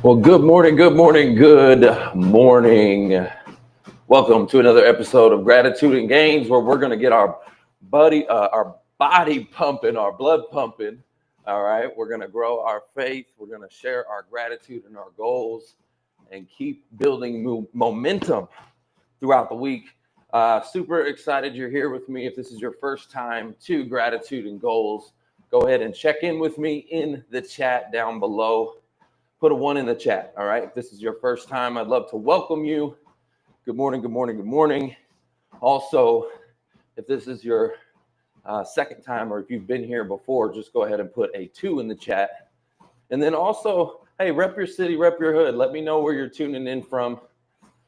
Well, good morning, good morning, good morning. Welcome to another episode of Gratitude and Gains, where we're going to get our body pumping, our blood pumping. All right, we're going to grow our faith. We're going to share our gratitude and our goals, and keep building momentum throughout the week. Super excited you're here with me. If this is your first time to Gratitude and Goals, go ahead and check in with me in the chat down below. Put a 1 in the chat, all right? If this is your first time, I'd love to welcome you. Good morning, good morning, good morning. Also, if this is your second time, or if you've been here before, just go ahead and put a 2 in the chat. And then also, hey, rep your city, rep your hood. Let me know where you're tuning in from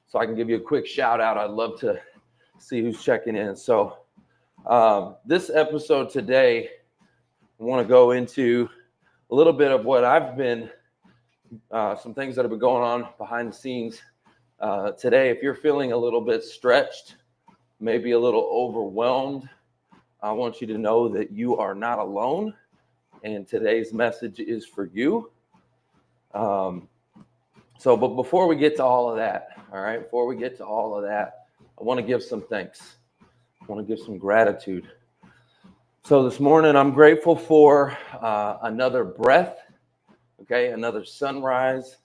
so I can give you a quick shout out. I'd love to see who's checking in. So this episode today, I want to go into a little bit of what I've been some things that have been going on behind the scenes today. If you're feeling a little bit stretched, maybe a little overwhelmed, I want you to know that you are not alone, and today's message is for you. But before we get to all of that, all right, I want to give some thanks. I want to give some gratitude. So this morning, I'm grateful for another breath. Okay, another sunrise,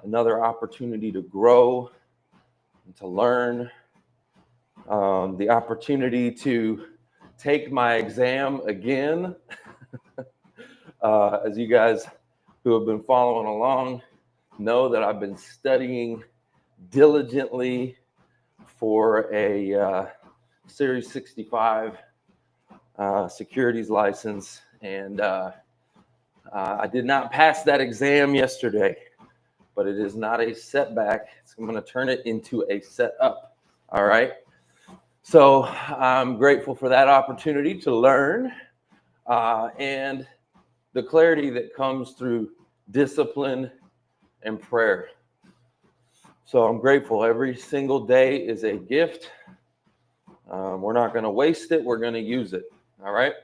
another opportunity to grow and to learn, the opportunity to take my exam again. As you guys who have been following along know, that I've been studying diligently for a Series 65 securities license, and I did not pass that exam yesterday, but it is not a setback. I'm going to turn it into a setup. All right. So I'm grateful for that opportunity to learn and the clarity that comes through discipline and prayer. So I'm grateful. Every single day is a gift. We're not going to waste it. We're going to use it. All right.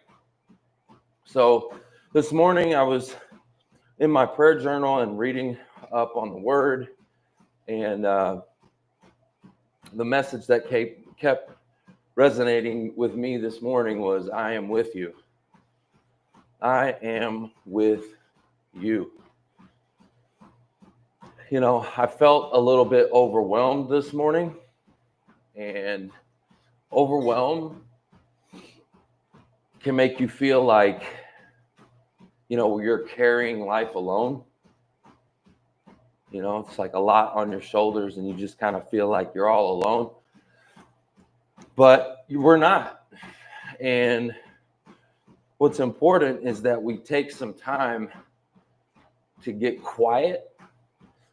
So this morning, I was in my prayer journal and reading up on the Word, and the message that kept resonating with me this morning was, I am with you. I am with you. You know, I felt a little bit overwhelmed this morning, and overwhelmed can make you feel like, you know, you're carrying life alone. You know, it's like a lot on your shoulders, and you just kind of feel like you're all alone. But we're not. And what's important is that we take some time to get quiet.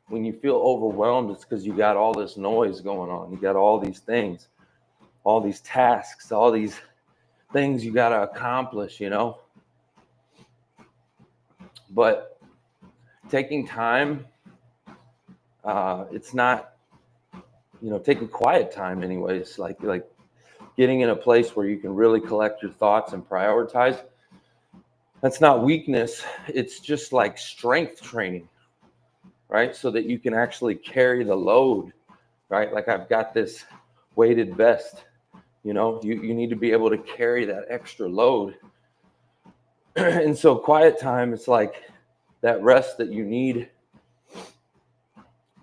When you feel overwhelmed, it's because you got all this noise going on. You got all these things, all these tasks, all these things you got to accomplish, you know. But taking time, it's not, you know, taking quiet time anyways, like getting in a place where you can really collect your thoughts and prioritize. That's not weakness. It's just like strength training, right? So that you can actually carry the load, right? Like I've got this weighted vest, you know, you need to be able to carry that extra load. And so quiet time, it's like that rest that you need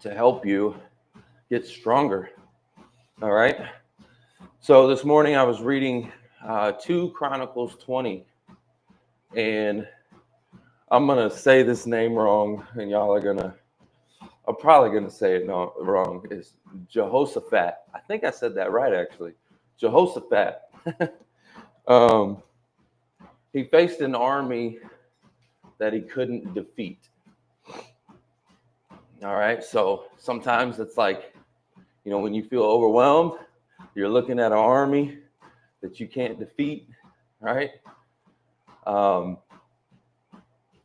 to help you get stronger. All right. So this morning I was reading 2 Chronicles 20, and I'm going to say this name wrong, and I'm probably going to say it wrong. It's Jehoshaphat. I think I said that right, actually. Jehoshaphat. He faced an army that he couldn't defeat. All right. So sometimes it's like, you know, when you feel overwhelmed, you're looking at an army that you can't defeat, right?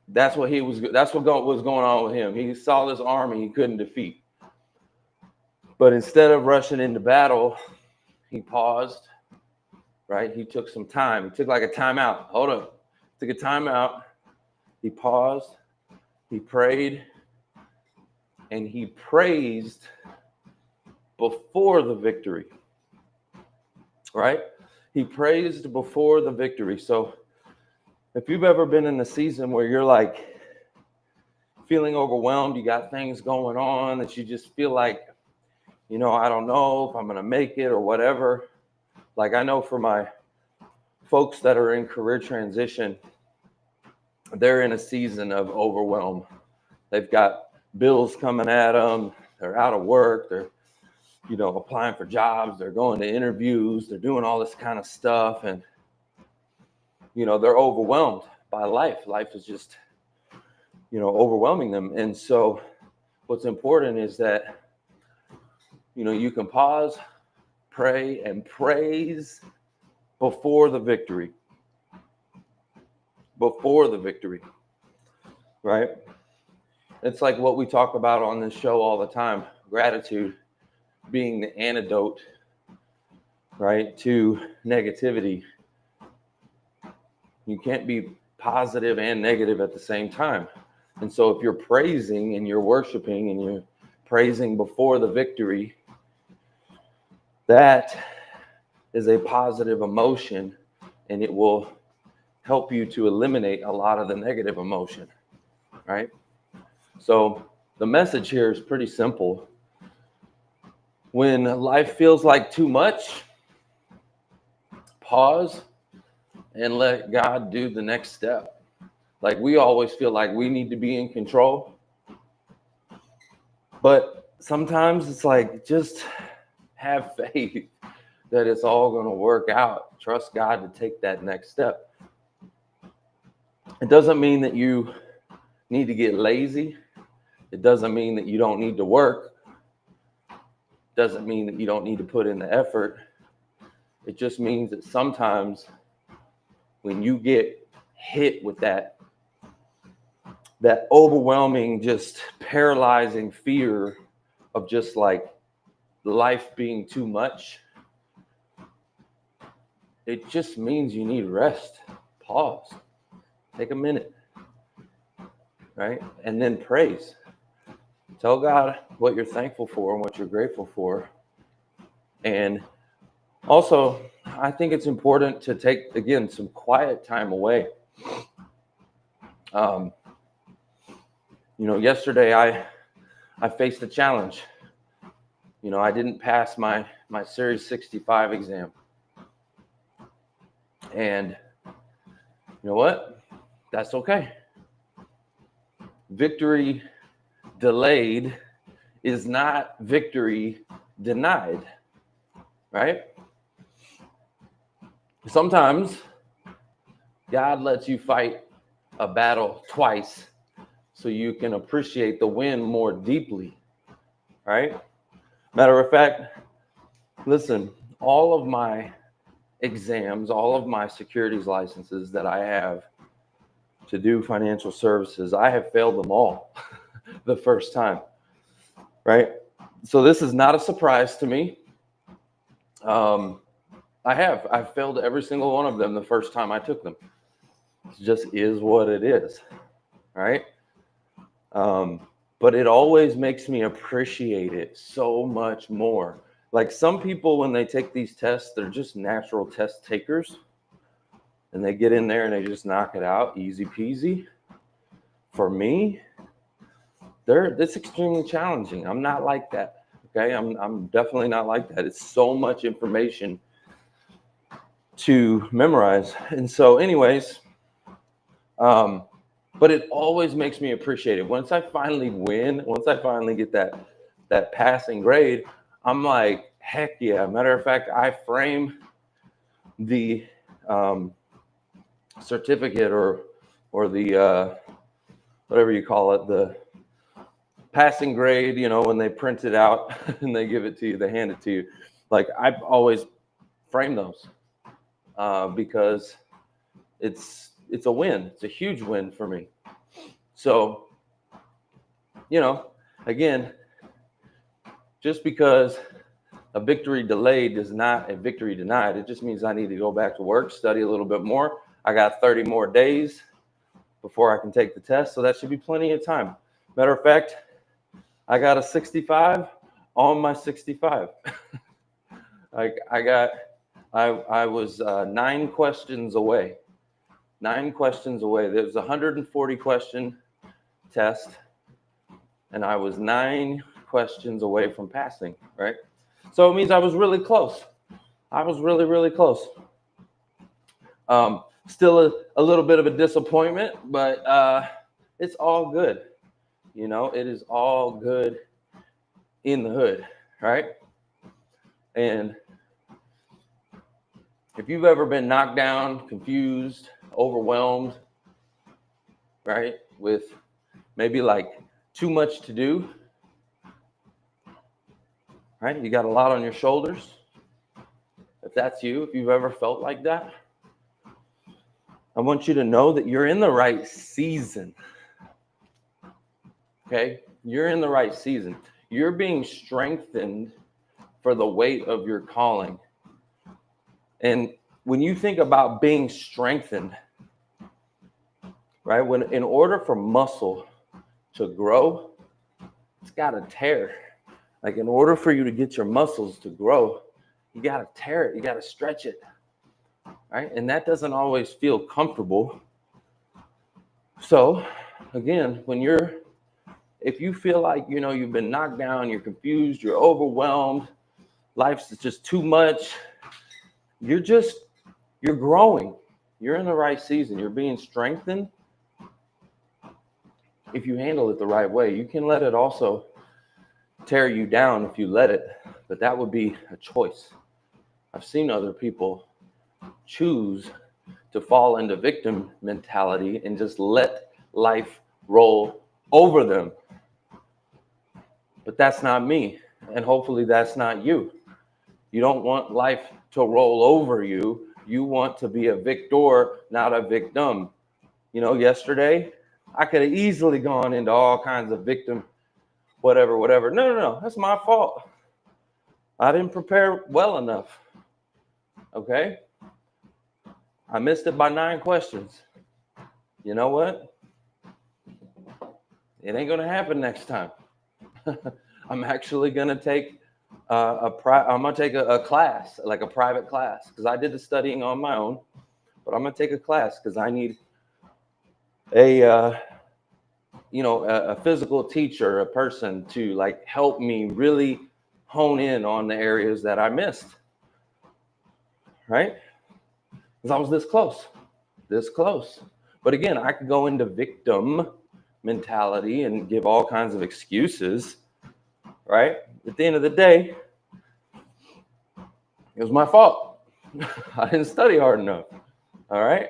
That's what was going on with him. He saw this army he couldn't defeat. But instead of rushing into battle, he paused, right? He took some time. He took like a timeout. Hold up. Took a timeout. He paused. He prayed. and he praised before the victory, right? He praised before the victory. So if you've ever been in a season where you're like feeling overwhelmed, you got things going on that you just feel like, I don't know if I'm going to make it or whatever. Like, I know for my folks that are in career transition, they're in a season of overwhelm. They've got bills coming at them. They're out of work. They're, applying for jobs. They're going to interviews. They're doing all this kind of stuff. And, they're overwhelmed by life. Life is just, overwhelming them. And so what's important is that, you can pause, pray, and praise before the victory. Before the victory, right? It's like what we talk about on this show all the time, gratitude being the antidote, right, to negativity. You can't be positive and negative at the same time. And so if you're praising and you're worshiping and you're praising before the victory, that is a positive emotion, and it will help you to eliminate a lot of the negative emotion, right? So the message here is pretty simple. When life feels like too much, pause and let God do the next step. Like, we always feel like we need to be in control, but sometimes it's like, just have faith that it's all going to work out. Trust God to take that next step. It doesn't mean that you need to get lazy. It doesn't mean that you don't need to work. It doesn't mean that you don't need to put in the effort. It just means that sometimes when you get hit with that overwhelming, just paralyzing fear of just like life being too much, it just means you need rest. Pause. Take a minute, right? And then praise. Tell God what you're thankful for and what you're grateful for. And also, I think it's important to take, again, some quiet time away. Yesterday I faced a challenge. I didn't pass my Series 65 exam. And you know what? That's okay. Victory delayed is not victory denied, right? Sometimes God lets you fight a battle twice so you can appreciate the win more deeply, right? Matter of fact, listen, all of my exams, all of my securities licenses that I have to do financial services, I have failed them all the first time, right? So this is not a surprise to me. I've failed every single one of them the first time I took them. It just is what it is, right? But it always makes me appreciate it so much more. Like, some people, when they take these tests, they're just natural test takers, and they get in there and they just knock it out, easy peasy. For me, it's extremely challenging. I'm not like that. Okay, I'm definitely not like that. It's so much information to memorize, and so, anyways, but it always makes me appreciate it. Once I finally win, once I finally get that passing grade, I'm like, heck yeah. Matter of fact, I frame the certificate or the whatever you call it, the passing grade, when they print it out and they give it to you, they hand it to you. Like, I've always framed those because it's a win. It's a huge win for me. So, again, just because a victory delayed is not a victory denied. It just means I need to go back to work, study a little bit more. I got 30 more days before I can take the test, so that should be plenty of time. Matter of fact, I got a 65 on my 65. I was 9 questions away. 9 questions away. There was a 140 question test, and I was 9 questions away from passing, right? So it means I was really close. I was really, really close. Still a little bit of a disappointment, but it's all good. You know, it is all good in the hood, right? And if you've ever been knocked down, confused, overwhelmed, right, with maybe like too much to do, right? You got a lot on your shoulders. If that's you, if you've ever felt like that, I want you to know that you're in the right season. Okay? You're in the right season. You're being strengthened for the weight of your calling. And when you think about being strengthened, right, when in order for muscle to grow, it's got to tear. Like in order for you to get your muscles to grow, you got to tear it. You got to stretch it, right? And that doesn't always feel comfortable. So again, if you feel like, you know, you've been knocked down, you're confused, you're overwhelmed, life's just too much, you're growing. You're in the right season. You're being strengthened. If you handle it the right way, you can let it also tear you down if you let it, but that would be a choice. I've seen other people choose to fall into victim mentality and just let life roll over them. But that's not me, and hopefully that's not you. You don't want life to roll over you. You want to be a victor, not a victim. You know, yesterday, I could have easily gone into all kinds of victim, whatever. No, that's my fault. I didn't prepare well enough. Okay? I missed it by 9 questions. You know what? It ain't going to happen next time. I'm actually going to take a class, like a private class, because I did the studying on my own, but I'm going to take a class because I need a physical teacher, a person to like help me really hone in on the areas that I missed, right? Because I was this close. But again, I could go into victim mentality and give all kinds of excuses, right? At the end of the day, it was my fault. I didn't study hard enough, all right?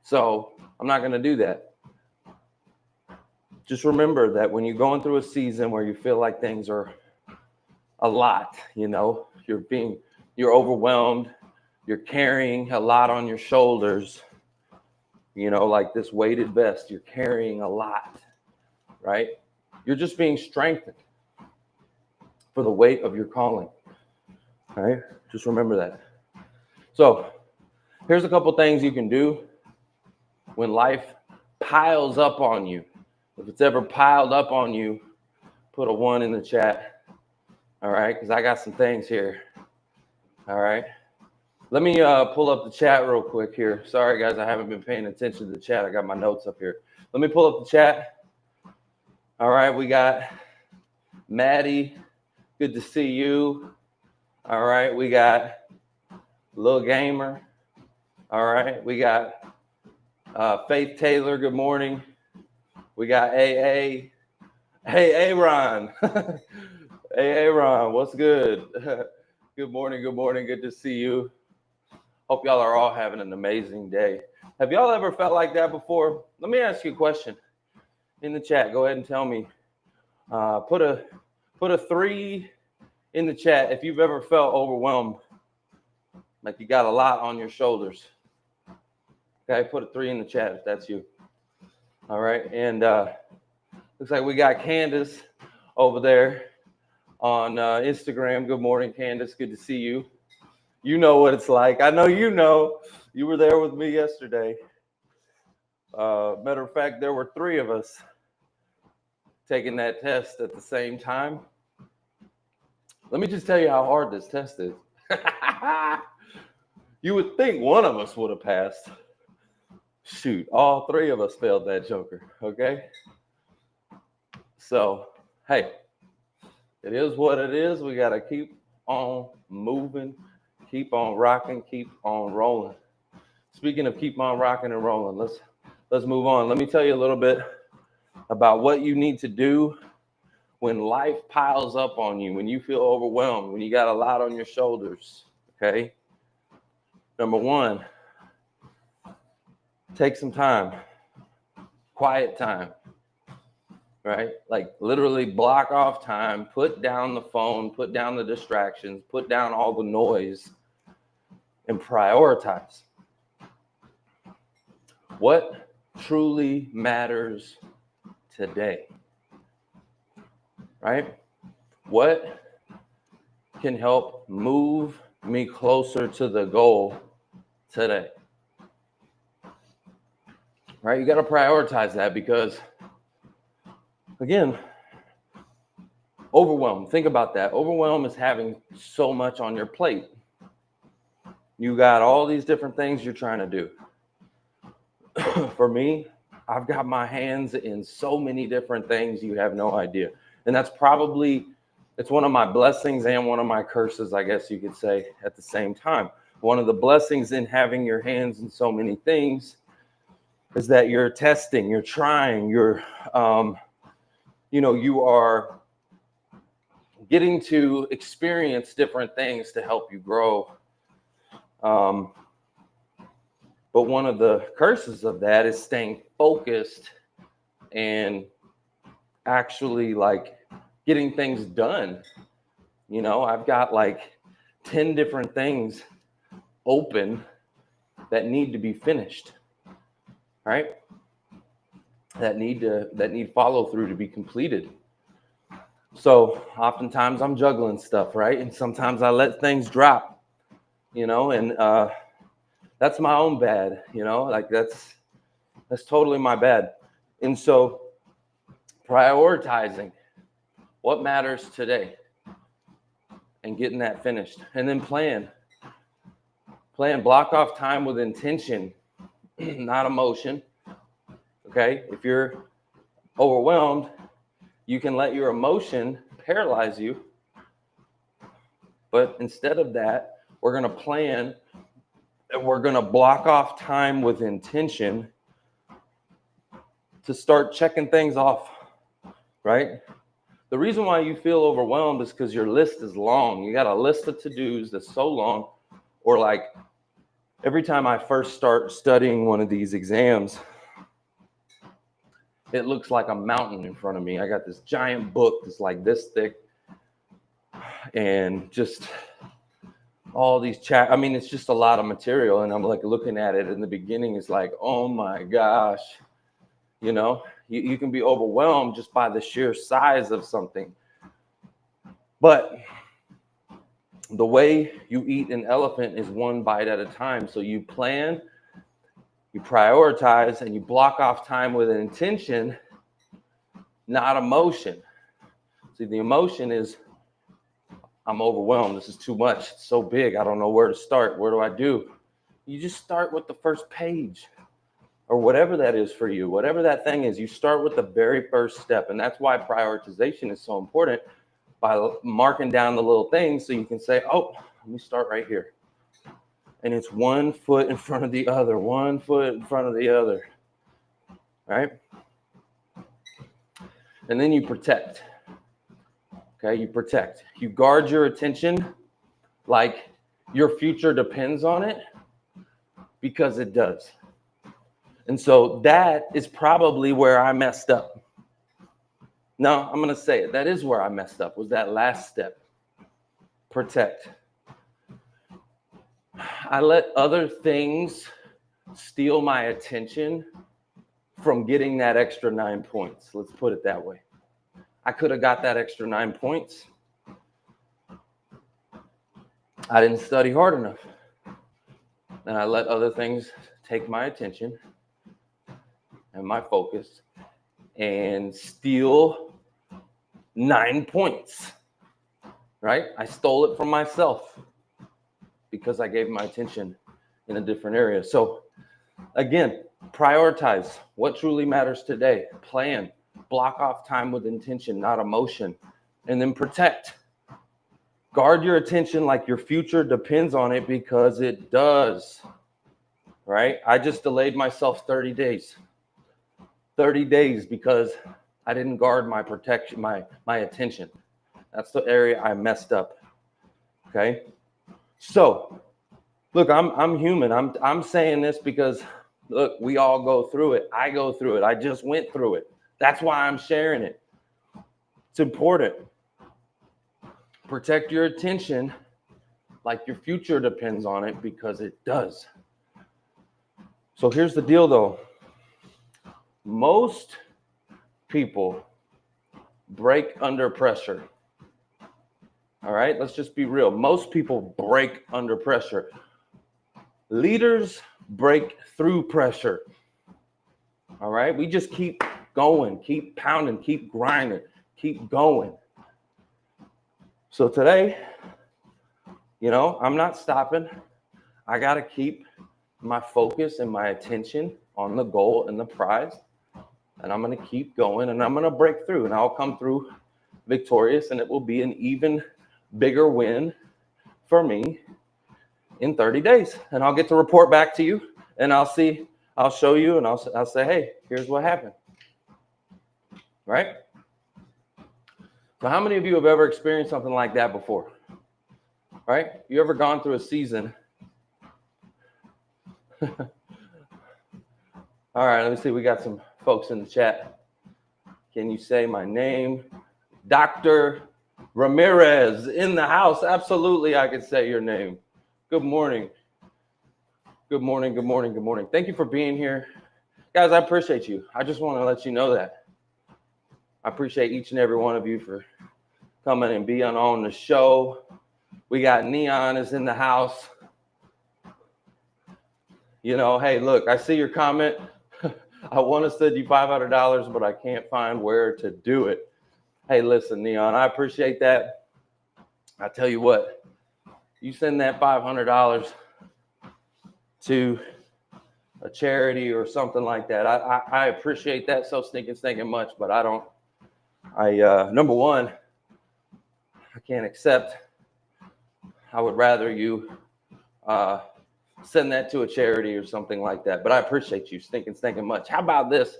So I'm not going to do that. Just remember that when you're going through a season where you feel like things are a lot, you know, you're overwhelmed, you're carrying a lot on your shoulders, you know, like this weighted vest, you're carrying a lot, right? You're just being strengthened for the weight of your calling, all right? Just remember that. So here's a couple things you can do when life piles up on you. If it's ever piled up on you, put a 1 in the chat, all right? Because I got some things here, all right? Let me pull up the chat real quick here. Sorry, guys, I haven't been paying attention to the chat. I got my notes up here. Let me pull up the chat. All right, we got Maddie. Good to see you. All right, we got Lil Gamer. All right, we got Faith Taylor. Good morning. We got AA. Hey, Aaron. Hey, Aaron, what's good? Good morning. Good to see you. Hope y'all are all having an amazing day. Have y'all ever felt like that before? Let me ask you a question in the chat. Go ahead and tell me. Put a 3 in the chat if you've ever felt overwhelmed, like you got a lot on your shoulders. Okay, put a 3 in the chat if that's you. All right, and looks like we got Candace over there on Instagram. Good morning, Candace. Good to see you. You know what it's like. I know you know. You were there with me yesterday. Matter of fact, there were 3 of us taking that test at the same time. Let me just tell you how hard this test is. You would think one of us would have passed. Shoot, all three of us failed that joker, okay? So, hey, it is what it is. We got to keep on moving, keep on rocking, keep on rolling. Speaking of keep on rocking and rolling, let's move on. Let me tell you a little bit about what you need to do when life piles up on you, when you feel overwhelmed, when you got a lot on your shoulders, okay? Number one, take some time, quiet time, right? Like literally block off time, put down the phone, put down the distractions, put down all the noise, and prioritize. What truly matters today, right? What can help move me closer to the goal today? Right? You got to prioritize that because, again, overwhelm. Think about that. Overwhelm is having so much on your plate. You got all these different things you're trying to do. For me, I've got my hands in so many different things you have no idea. And that's probably, it's one of my blessings and one of my curses, I guess you could say, at the same time. One of the blessings in having your hands in so many things is that you're testing, you're trying, you are getting to experience different things to help you grow. But one of the curses of that is staying focused and actually like getting things done. You know, I've got like 10 different things open that need to be finished, right? That need follow through to be completed. So oftentimes I'm juggling stuff, right? And sometimes I let things drop, and that's my own bad, like that's totally my bad. And so prioritizing what matters today and getting that finished, and then plan, block off time with intention, not emotion. Okay. If you're overwhelmed, you can let your emotion paralyze you. But instead of that, we're going to plan and we're going to block off time with intention to start checking things off, right? The reason why you feel overwhelmed is because your list is long. You got a list of to-dos that's so long. Or like every time I first start studying one of these exams, it looks like a mountain in front of me. I got this giant book that's like this thick and just all these it's just a lot of material. And I'm like looking at it in the beginning, it's like, oh my gosh, you can be overwhelmed just by the sheer size of something. But the way you eat an elephant is one bite at a time. So you plan, you prioritize, and you block off time with an intention, not emotion. See, the emotion is, I'm overwhelmed. This is too much. It's so big. I don't know where to start. What do I do? You just start with the first page or whatever that is for you. Whatever that thing is, you start with the very first step. And that's why prioritization is so important, by marking down the little things so you can say, oh, let me start right here. And it's one foot in front of the other, one foot in front of the other, right? And then you protect. Okay, you protect. You guard your attention like your future depends on it, because it does. And so that is probably where I messed up. No, I'm going to say it. That is where I messed up, was that last step. Protect. I let other things steal my attention from getting that extra 9 points. Let's put it that way. I could have got that extra 9 points. I didn't study hard enough. And I let other things take my attention and my focus and steal 9 points, right? I stole it from myself because I gave my attention in a different area. So again, prioritize what truly matters today. Plan, block off time with intention, not emotion, and then protect. Guard your attention like your future depends on it, because it does, right? I just delayed myself 30 days. 30 days because I didn't guard my protection, my attention. That's the area I messed up. Okay. So look, I'm human. I'm saying this because look, we all go through it. I go through it. I just went through it. That's why I'm sharing it. It's important. Protect your attention like your future depends on it, because it does. So here's the deal though. Most people break under pressure. All right, let's just be real. Most people break under pressure. Leaders break through pressure. All right, we just keep going, keep pounding, keep grinding, keep going. So today, I'm not stopping. I got to keep my focus and my attention on the goal and the prize. And I'm going to keep going, and I'm going to break through, and I'll come through victorious, and it will be an even bigger win for me in 30 days. And I'll get to report back to you, and I'll show you, and I'll say, hey, here's what happened. Right? So how many of you have ever experienced something like that before? Right? You ever gone through a season? All right, let me see. We got some folks in the chat. Can you say my name? Dr. Ramirez in the house. Absolutely, I can say your name. Good morning. Good morning, good morning, good morning. Thank you for being here. Guys, I appreciate you. I just want to let you know that. I appreciate each and every one of you for coming and being on the show. We got Neon is in the house. Hey, look, I see your comment. I want to send you $500, but I can't find where to do it. Hey, listen, Neon, I appreciate that. I tell you what, you send that $500 to a charity or something like that. I appreciate that so stinking much, but number one, I can't accept. I would rather you send that to a charity or something like that. But I appreciate you stinking much. How about this?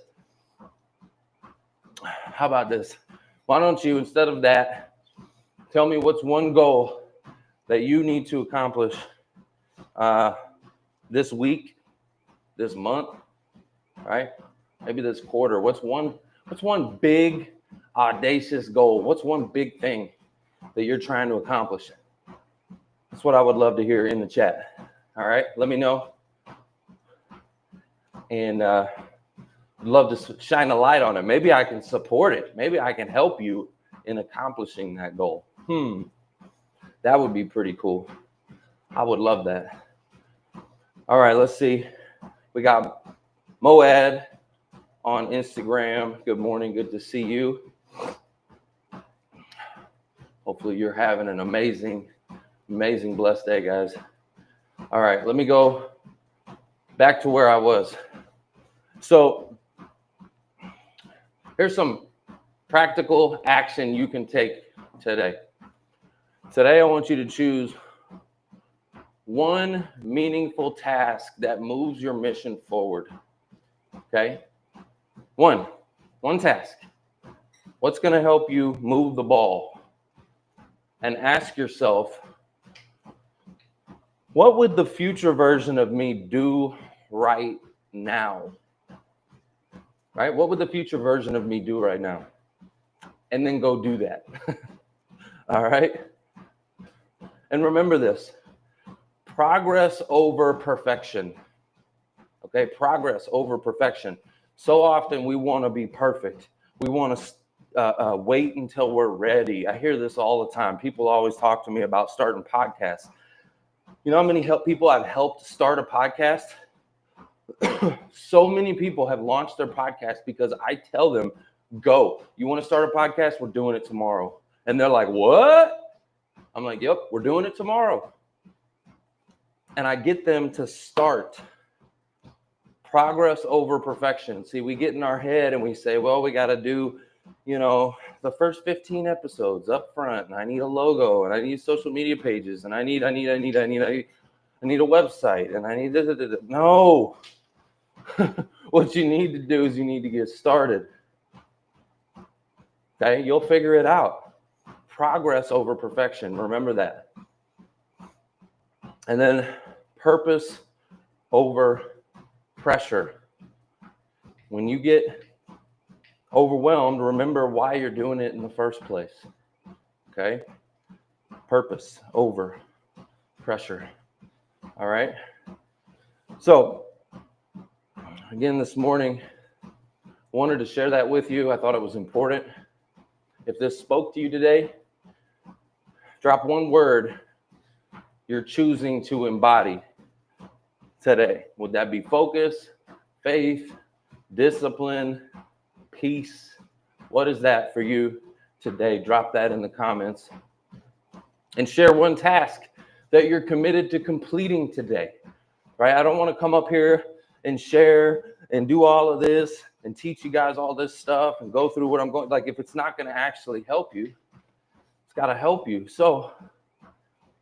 Why don't you, instead of that, tell me what's one goal that you need to accomplish this week, this month, right? Maybe this quarter. What's one big audacious goal? What's one big thing that you're trying to accomplish? That's what I would love to hear in the chat. All right, let me know. And I'd love to shine a light on it. Maybe I can support it. Maybe I can help you in accomplishing that goal. That would be pretty cool. I would love that. All right, let's see. We got Moad on Instagram. Good morning. Good to see you. Hopefully you're having an amazing, blessed day, guys. All right, let me go back to where I was. So here's some practical action you can take today. Today, I want you to choose one meaningful task that moves your mission forward. Okay? One task. What's going to help you move the ball? And ask yourself, what would the future version of me do right now? Right? What would the future version of me do right now? And then go do that. All right? And remember this, progress over perfection. Okay? Progress over perfection. So often we want to be perfect. We want to wait until we're ready. I hear this all the time. People always talk to me about starting podcasts. You know how many people I've helped start a podcast? So many people have launched their podcast because I tell them, Go. You want to start a podcast? We're doing it tomorrow. And they're like, what? I'm like, yep, we're doing it tomorrow. And I get them to start. Progress over perfection. See, we get in our head and we say, well, we got to do, the first 15 episodes up front, and I need a logo, and I need social media pages, and I need a website, and I need this. No. What you need to do is you need to get started. Okay, you'll figure it out. Progress over perfection. Remember that. And then purpose over pressure. When you get overwhelmed, remember why you're doing it in the first place. Okay? Purpose over pressure. All right? So, again, this morning, wanted to share that with you. I thought it was important. If this spoke to you today, drop one word you're choosing to embody today. Would that be focus, faith, discipline, peace? What is that for you today? Drop that in the comments. And share one task that you're committed to completing today. Right? I don't want to come up here and share and do all of this and teach you guys all this stuff and go through what I'm going. Like, if it's not going to actually help you, it's got to help you. So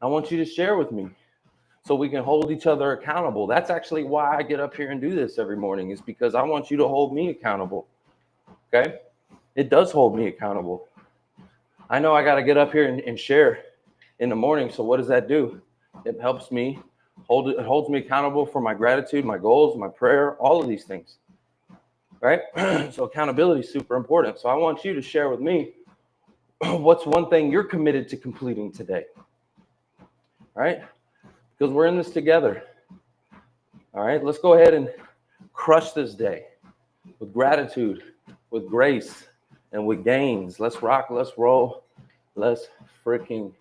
I want you to share with me so we can hold each other accountable. That's actually why I get up here and do this every morning, is because I want you to hold me accountable. Okay? It does hold me accountable. I know I got to get up here and share in the morning. So what does that do? It helps me it holds me accountable for my gratitude, my goals, my prayer, all of these things. Right? So accountability is super important. So I want you to share with me what's one thing you're committed to completing today. Right? Because we're in this together. All right, let's go ahead and crush this day with gratitude, with grace, and with gains. Let's rock, let's roll, let's freaking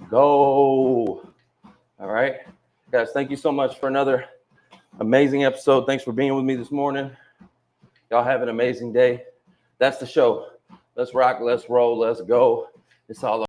go. All right, guys, thank you so much for another amazing episode. Thanks for being with me this morning. Y'all have an amazing day. That's the show. Let's rock, let's roll, let's go. It's all